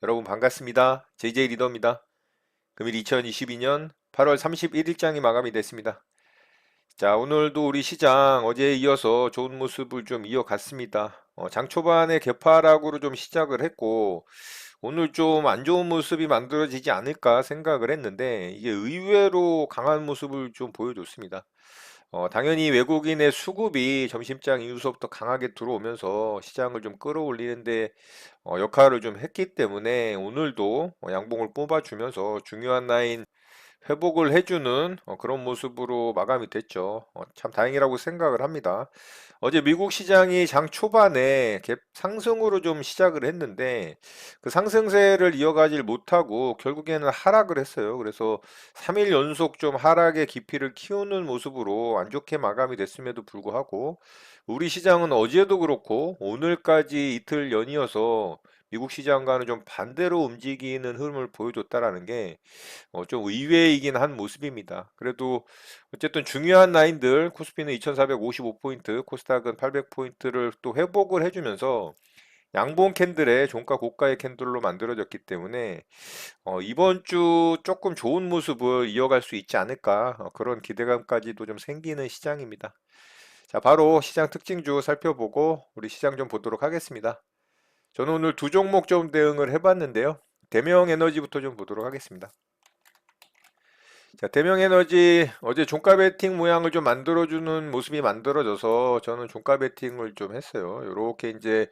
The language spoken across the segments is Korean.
여러분 반갑습니다. JJ 리더입니다. 금일 2022년 8월 31일장이 마감이 됐습니다. 자, 오늘도 우리 시장 어제에 이어서 좋은 모습을 좀 이어갔습니다. 장 초반에 개파락으로 좀 시작을 했고, 오늘 좀 안 좋은 모습이 만들어지지 않을까 생각을 했는데, 이게 의외로 강한 모습을 좀 보여줬습니다. 당연히 외국인의 수급이 점심장 이후서부터 강하게 들어오면서 시장을 좀 끌어올리는데 역할을 좀 했기 때문에 오늘도 양봉을 뽑아주면서 중요한 라인 회복을 해주는 그런 모습으로 마감이 됐죠. 참 다행이라고 생각을 합니다. 어제 미국 시장이 장 초반에 갭 상승으로 좀 시작을 했는데 그 상승세를 이어가질 못하고 결국에는 하락을 했어요. 그래서 3일 연속 좀 하락의 깊이를 키우는 모습으로 안 좋게 마감이 됐음에도 불구하고 우리 시장은 어제도 그렇고 오늘까지 이틀 연이어서 미국 시장과는 좀 반대로 움직이는 흐름을 보여줬다라는 게 좀 의외이긴 한 모습입니다. 그래도 어쨌든 중요한 라인들 코스피는 2455포인트, 코스닥은 800포인트를 또 회복을 해주면서 양봉 캔들의 종가 고가의 캔들로 만들어졌기 때문에 이번 주 조금 좋은 모습을 이어갈 수 있지 않을까 그런 기대감까지도 좀 생기는 시장입니다. 자, 바로 시장 특징주 살펴보고 우리 시장 좀 보도록 하겠습니다. 저는 오늘 두 종목 좀 대응을 해봤는데요. 대명 에너지부터 좀 보도록 하겠습니다. 자, 대명에너지 어제 종가 베팅 모양을 좀 만들어주는 모습이 만들어져서 저는 종가 베팅을 좀 했어요. 이렇게 이제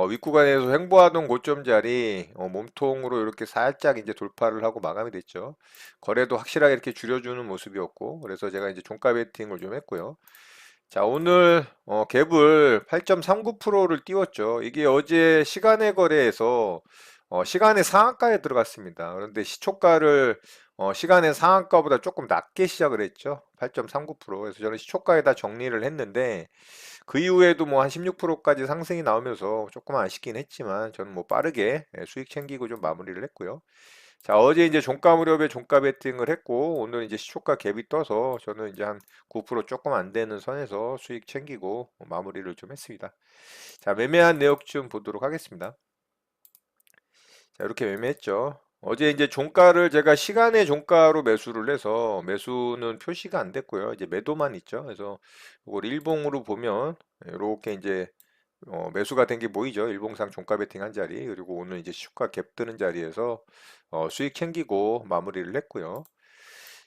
윗구간에서 횡보하던 고점 자리 몸통으로 이렇게 살짝 이제 돌파를 하고 마감이 됐죠. 거래도 확실하게 이렇게 줄여주는 모습이었고 그래서 제가 이제 종가 베팅을 좀 했고요. 자, 오늘 갭을 8.39%를 띄웠죠. 이게 어제 시간의 거래에서 시간의 상한가에 들어갔습니다. 그런데 시초가를 시간의 상한가보다 조금 낮게 시작을 했죠. 8.39%. 그래서 저는 시초가에다 정리를 했는데 그 이후에도 뭐 한 16%까지 상승이 나오면서 조금 아쉽긴 했지만 저는 뭐 빠르게 수익 챙기고 좀 마무리를 했고요. 자, 어제 이제 종가 무렵에 종가 베팅을 했고, 오늘 이제 시초가 갭이 떠서 저는 이제 한 9% 조금 안 되는 선에서 수익 챙기고 마무리를 좀 했습니다. 자, 매매한 내역 좀 보도록 하겠습니다. 자, 이렇게 매매했죠. 어제 이제 종가를 제가 시간의 종가로 매수를 해서 매수는 표시가 안 됐고요. 이제 매도만 있죠. 그래서 이걸 일봉으로 보면 이렇게 이제 매수가 된 게 보이죠. 일봉상 종가 베팅 한 자리. 그리고 오늘 이제 시초가 갭 뜨는 자리에서 수익 챙기고 마무리를 했고요.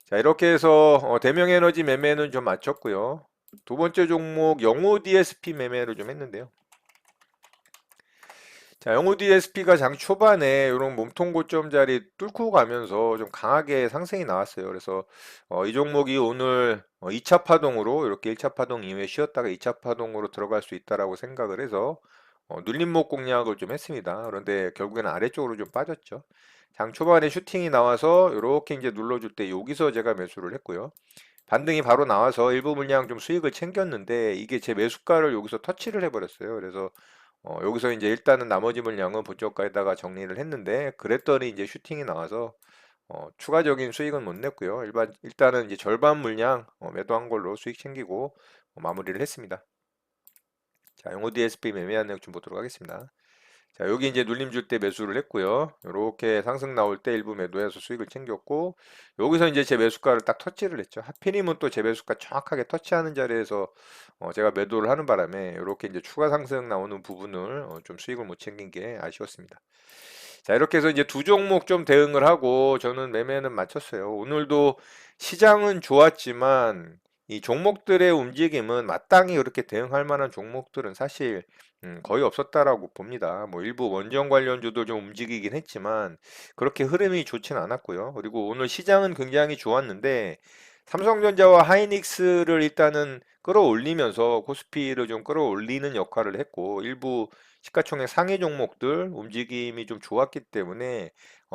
자, 이렇게 해서 대명에너지 매매는 좀 마쳤고요. 두 번째 종목 영호 DSP 매매를 좀 했는데요. 자, 영호 DSP가 장 초반에 이런 몸통 고점 자리 뚫고 가면서 좀 강하게 상승이 나왔어요. 그래서 이 종목이 오늘 2차 파동으로 이렇게 1차 파동 이후에 쉬었다가 2차 파동으로 들어갈 수 있다라고 생각을 해서 눌림목 공략을 좀 했습니다. 그런데 결국에는 아래쪽으로 좀 빠졌죠. 장 초반에 슈팅이 나와서 이렇게 이제 눌러줄 때 여기서 제가 매수를 했고요. 반등이 바로 나와서 일부 물량 좀 수익을 챙겼는데 이게 제 매수가를 여기서 터치를 해버렸어요. 그래서 여기서 이제 일단은 나머지 물량은 본저가에다가 정리를 했는데 그랬더니 이제 슈팅이 나와서 추가적인 수익은 못 냈고요. 일단은 이제 절반 물량 매도한 걸로 수익 챙기고 마무리를 했습니다. 자, 영호 DSP 매매한 내용 좀 보도록 하겠습니다. 자, 여기 이제 눌림 줄 때 매수를 했고요. 이렇게 상승 나올 때 일부 매도해서 수익을 챙겼고, 여기서 이제 제 매수가를 딱 터치를 했죠. 하필이면 또 제 매수가 정확하게 터치하는 자리에서 제가 매도를 하는 바람에 이렇게 이제 추가 상승 나오는 부분을 좀 수익을 못 챙긴 게 아쉬웠습니다. 자, 이렇게 해서 이제 두 종목 좀 대응을 하고 저는 매매는 마쳤어요. 오늘도 시장은 좋았지만 이 종목들의 움직임은 마땅히 그렇게 대응할 만한 종목들은 사실 거의 없었다라고 봅니다. 뭐 일부 원전 관련주도 좀 움직이긴 했지만 그렇게 흐름이 좋진 않았고요. 그리고 오늘 시장은 굉장히 좋았는데 삼성전자와 하이닉스를 일단은 끌어올리면서 코스피를 좀 끌어올리는 역할을 했고 일부 시가총액 상위 종목들 움직임이 좀 좋았기 때문에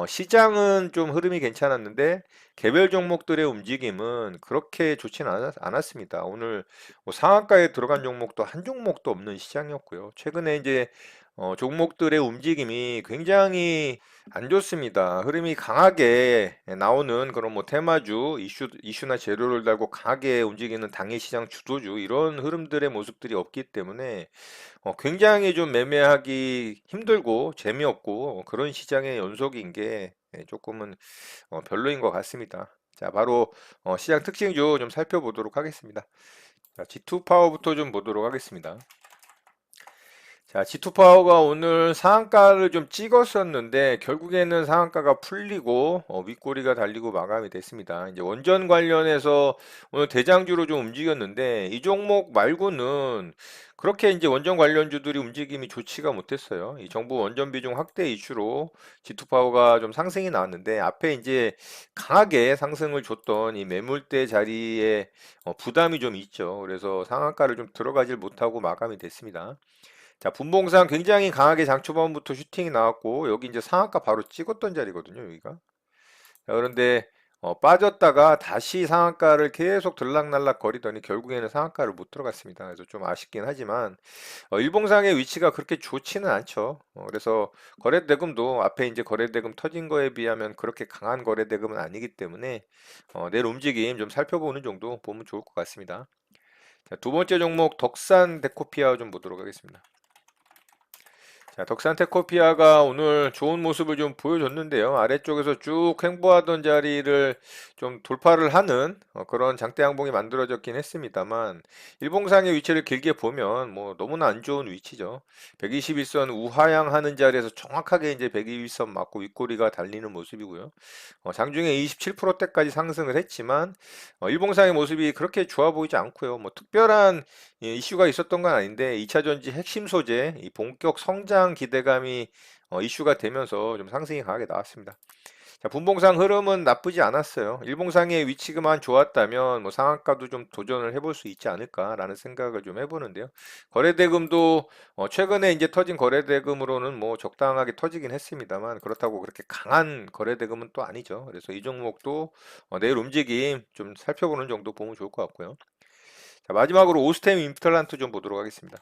시장은 좀 흐름이 괜찮았는데 개별 종목들의 움직임은 그렇게 좋지는 않았습니다. 오늘 뭐 상한가에 들어간 종목도 한 종목도 없는 시장이었고요. 최근에 이제 종목들의 움직임이 굉장히 안 좋습니다. 흐름이 강하게 나오는 그런 뭐 테마주, 이슈나 재료를 달고 강하게 움직이는 당일 시장 주도주 이런 흐름들의 모습들이 없기 때문에 굉장히 좀 매매하기 힘들고 재미없고 그런 시장의 연속인 게 조금은 별로인 것 같습니다. 자, 바로 시장 특징주 좀 살펴보도록 하겠습니다. 자, G2 파워부터 좀 보도록 하겠습니다. 자, G2 파워가 오늘 상한가를 좀 찍었었는데 결국에는 상한가가 풀리고 윗꼬리가 달리고 마감이 됐습니다. 이제 원전 관련해서 오늘 대장주로 좀 움직였는데 이 종목 말고는 그렇게 이제 원전 관련주들이 움직임이 좋지가 못했어요. 이 정부 원전 비중 확대 이슈로 G2 파워가 좀 상승이 나왔는데 앞에 이제 강하게 상승을 줬던 이 매물대 자리에 부담이 좀 있죠. 그래서 상한가를 좀 들어가질 못하고 마감이 됐습니다. 자, 분봉상 굉장히 강하게 장 초반부터 슈팅이 나왔고, 여기 이제 상한가 바로 찍었던 자리거든요, 여기가. 자, 그런데 빠졌다가 다시 상한가를 계속 들락날락 거리더니 결국에는 상한가를 못 들어갔습니다. 그래서 좀 아쉽긴 하지만, 일봉상의 위치가 그렇게 좋지는 않죠. 그래서 거래대금도 앞에 이제 거래대금 터진 거에 비하면 그렇게 강한 거래대금은 아니기 때문에, 내일 움직임 좀 살펴보는 정도 보면 좋을 것 같습니다. 자, 두 번째 종목 덕산 데코피아 좀 보도록 하겠습니다. 자, 덕산테코피아가 오늘 좋은 모습을 좀 보여줬는데요. 아래쪽에서 쭉 횡보하던 자리를 좀 돌파를 하는 그런 장대 양봉이 만들어졌긴 했습니다만 일봉상의 위치를 길게 보면 뭐 너무나 안 좋은 위치죠. 121선 우하향하는 자리에서 정확하게 이제 121선 맞고 윗꼬리가 달리는 모습이고요. 장중에 27%대까지 상승을 했지만 일봉상의 모습이 그렇게 좋아 보이지 않고요. 뭐 특별한 이슈가 있었던 건 아닌데 2차 전지 핵심 소재 이 본격 성장 기대감이 이슈가 되면서 좀 상승이 강하게 나왔습니다. 자, 분봉상 흐름은 나쁘지 않았어요. 일봉상의 위치가만 좋았다면 뭐 상한가도 좀 도전을 해볼 수 있지 않을까라는 생각을 좀 해보는데요. 거래대금도 최근에 이제 터진 거래대금으로는 뭐 적당하게 터지긴 했습니다만 그렇다고 그렇게 강한 거래대금은 또 아니죠. 그래서 이 종목도 내일 움직임 좀 살펴보는 정도 보면 좋을 것 같고요. 자, 마지막으로 오스템 임플란트 좀 보도록 하겠습니다.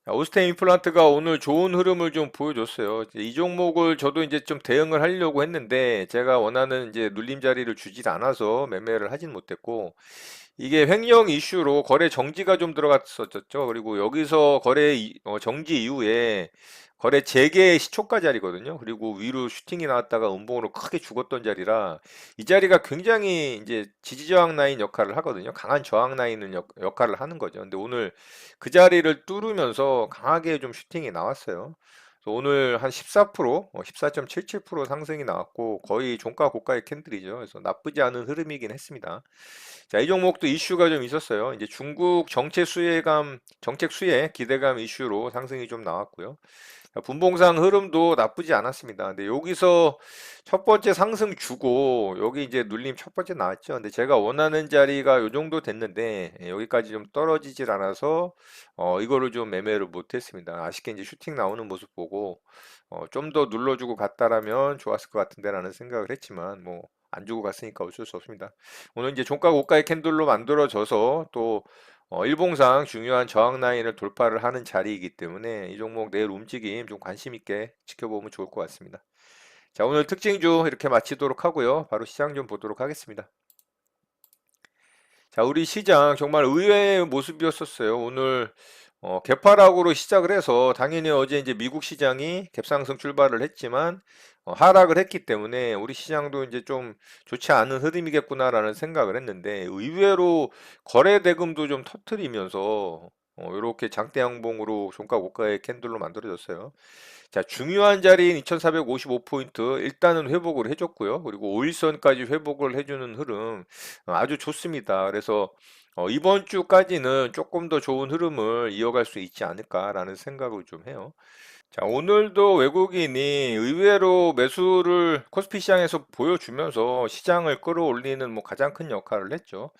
자, 오스템 임플란트가 오늘 좋은 흐름을 좀 보여줬어요. 이제 이 종목을 저도 이제 좀 대응을 하려고 했는데 제가 원하는 이제 눌림 자리를 주질 않아서 매매를 하진 못했고 이게 횡령 이슈로 거래 정지가 좀 들어갔었죠. 그리고 여기서 정지 이후에 거래 재개 시초가 자리거든요. 그리고 위로 슈팅이 나왔다가 음봉으로 크게 죽었던 자리라 이 자리가 굉장히 이제 지지저항 라인 역할을 하거든요. 강한 저항 라인을 역할을 하는 거죠. 근데 오늘 그 자리를 뚫으면서 강하게 좀 슈팅이 나왔어요. 그래서 오늘 한 14%, 14.77% 상승이 나왔고 거의 종가 고가의 캔들이죠. 그래서 나쁘지 않은 흐름이긴 했습니다. 자, 이 종목도 이슈가 좀 있었어요. 이제 중국 정책 수혜 기대감 이슈로 상승이 좀 나왔고요. 자, 분봉상 흐름도 나쁘지 않았습니다. 근데 여기서 첫 번째 상승 주고 여기 이제 눌림 첫 번째 나왔죠. 근데 제가 원하는 자리가 요 정도 됐는데 여기까지 좀 떨어지질 않아서 이거를 좀 매매를 못했습니다. 아쉽게 이제 슈팅 나오는 모습 보고 좀 더 눌러주고 갔다라면 좋았을 것 같은데라는 생각을 했지만 뭐 안 주고 갔으니까 어쩔 수 없습니다. 오늘 이제 종가 고가의 캔들로 만들어져서 또 일봉상 중요한 저항 라인을 돌파를 하는 자리이기 때문에 이 종목 내일 움직임 좀 관심 있게 지켜보면 좋을 것 같습니다. 자, 오늘 특징주 이렇게 마치도록 하고요. 바로 시장 좀 보도록 하겠습니다. 자, 우리 시장 정말 의외의 모습이었었어요. 오늘 개파락으로 시작을 해서 당연히 어제 이제 미국 시장이 갭상승 출발을 했지만 하락을 했기 때문에 우리 시장도 이제 좀 좋지 않은 흐름이겠구나라는 생각을 했는데 의외로 거래 대금도 좀 터트리면서 이렇게 장대 양봉으로 종가 고가의 캔들로 만들어졌어요. 자, 중요한 자리인 2455포인트 일단은 회복을 해줬고요. 그리고 5일선까지 회복을 해주는 흐름 아주 좋습니다. 그래서 이번 주까지는 조금 더 좋은 흐름을 이어갈 수 있지 않을까라는 생각을 좀 해요. 자, 오늘도 외국인이 의외로 매수를 코스피 시장에서 보여주면서 시장을 끌어올리는 뭐 가장 큰 역할을 했죠.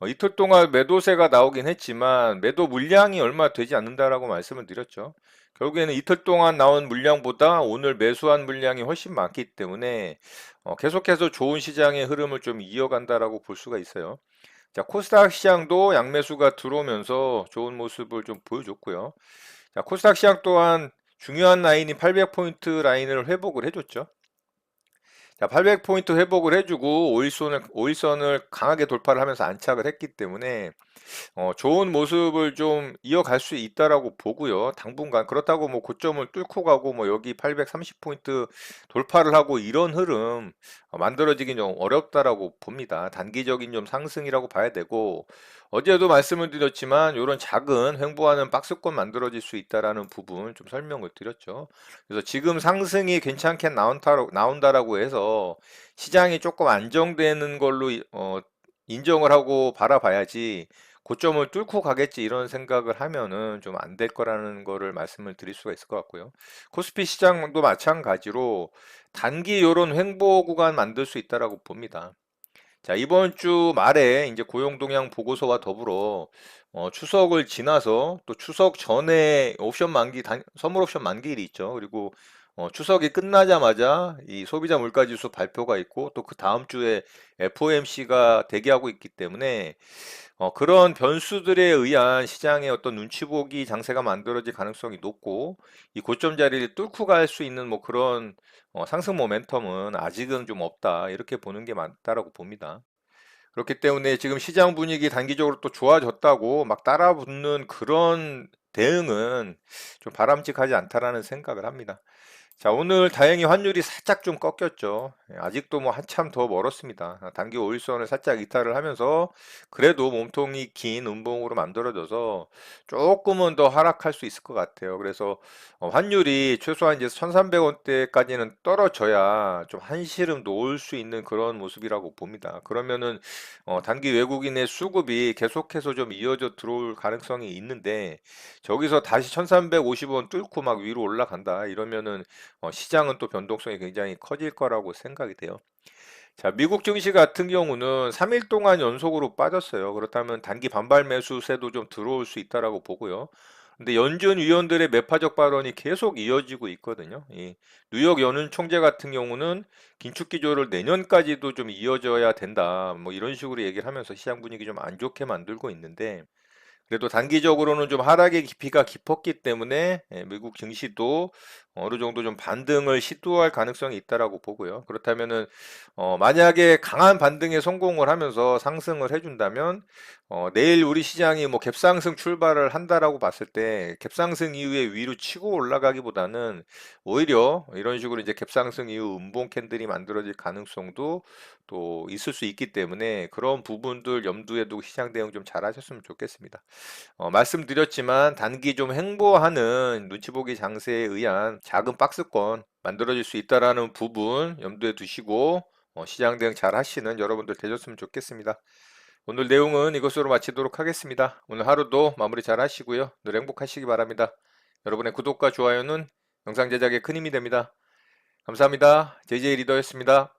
이틀 동안 매도세가 나오긴 했지만 매도 물량이 얼마 되지 않는다라고 말씀을 드렸죠. 결국에는 이틀 동안 나온 물량보다 오늘 매수한 물량이 훨씬 많기 때문에 계속해서 좋은 시장의 흐름을 좀 이어간다라고 볼 수가 있어요. 자, 코스닥 시장도 양매수가 들어오면서 좋은 모습을 좀 보여줬고요. 자, 코스닥 시장 또한 중요한 라인인 800포인트 라인을 회복을 해줬죠. 자, 800포인트 회복을 해주고 5일선을 강하게 돌파를 하면서 안착을 했기 때문에 좋은 모습을 좀 이어갈 수 있다라고 보고요. 당분간 그렇다고 뭐 고점을 뚫고 가고 뭐 여기 830포인트 돌파를 하고 이런 흐름 만들어지긴 좀 어렵다라고 봅니다. 단기적인 좀 상승이라고 봐야 되고 어제도 말씀을 드렸지만 이런 작은 횡보하는 박스권 만들어질 수 있다라는 부분 좀 설명을 드렸죠. 그래서 지금 상승이 괜찮게 나온다라고 해서 시장이 조금 안정되는 걸로 인정을 하고 바라봐야지 고점을 뚫고 가겠지 이런 생각을 하면은 좀 안 될 거라는 거를 말씀을 드릴 수가 있을 것 같고요. 코스피 시장도 마찬가지로 단기 요런 횡보 구간 만들 수 있다라고 봅니다. 자, 이번 주 말에 이제 고용 동향 보고서와 더불어 추석을 지나서 또 추석 전에 선물 옵션 만기일이 있죠. 그리고 추석이 끝나자마자 이 소비자 물가지수 발표가 있고 또 그 다음 주에 FOMC가 대기하고 있기 때문에 그런 변수들에 의한 시장의 어떤 눈치 보기 장세가 만들어질 가능성이 높고 이 고점 자리를 뚫고 갈 수 있는 뭐 그런 상승 모멘텀은 아직은 좀 없다 이렇게 보는 게 맞다라고 봅니다. 그렇기 때문에 지금 시장 분위기 단기적으로 또 좋아졌다고 막 따라붙는 그런 대응은 좀 바람직하지 않다라는 생각을 합니다. 자, 오늘 다행히 환율이 살짝 좀 꺾였죠. 아직도 뭐 한참 더 멀었습니다. 단기 5일선을 살짝 이탈을 하면서 그래도 몸통이 긴 음봉으로 만들어져서 조금은 더 하락할 수 있을 것 같아요. 그래서 환율이 최소한 이제 1300원대까지는 떨어져야 좀 한시름 놓을 수 있는 그런 모습이라고 봅니다. 그러면은 단기 외국인의 수급이 계속해서 좀 이어져 들어올 가능성이 있는데 저기서 다시 1350원 뚫고 막 위로 올라간다 이러면은 시장은 또 변동성이 굉장히 커질 거라고 생각이 돼요. 자, 미국 증시 같은 경우는 3일 동안 연속으로 빠졌어요. 그렇다면 단기 반발 매수세도 좀 들어올 수 있다라고 보고요. 근데 연준 위원들의 매파적 발언이 계속 이어지고 있거든요. 이 뉴욕 연은 총재 같은 경우는 긴축 기조를 내년까지도 좀 이어져야 된다. 뭐 이런 식으로 얘기를 하면서 시장 분위기 좀 안 좋게 만들고 있는데 그래도 단기적으로는 좀 하락의 깊이가 깊었기 때문에 미국 증시도 어느 정도 좀 반등을 시도할 가능성이 있다라고 보고요. 그렇다면은 만약에 강한 반등에 성공을 하면서 상승을 해준다면 내일 우리 시장이 뭐 갭상승 출발을 한다라고 봤을 때 갭상승 이후에 위로 치고 올라가기보다는 오히려 이런 식으로 이제 갭상승 이후 음봉 캔들이 만들어질 가능성도 또 있을 수 있기 때문에 그런 부분들 염두에 두고 시장 대응 좀 잘하셨으면 좋겠습니다. 말씀드렸지만 단기 좀 횡보하는 눈치 보기 장세에 의한 작은 박스권 만들어질 수 있다라는 부분 염두에 두시고 시장 대응 잘 하시는 여러분들 되셨으면 좋겠습니다. 오늘 내용은 이것으로 마치도록 하겠습니다. 오늘 하루도 마무리 잘 하시고요. 늘 행복하시기 바랍니다. 여러분의 구독과 좋아요는 영상 제작에 큰 힘이 됩니다. 감사합니다. JJ 리더였습니다.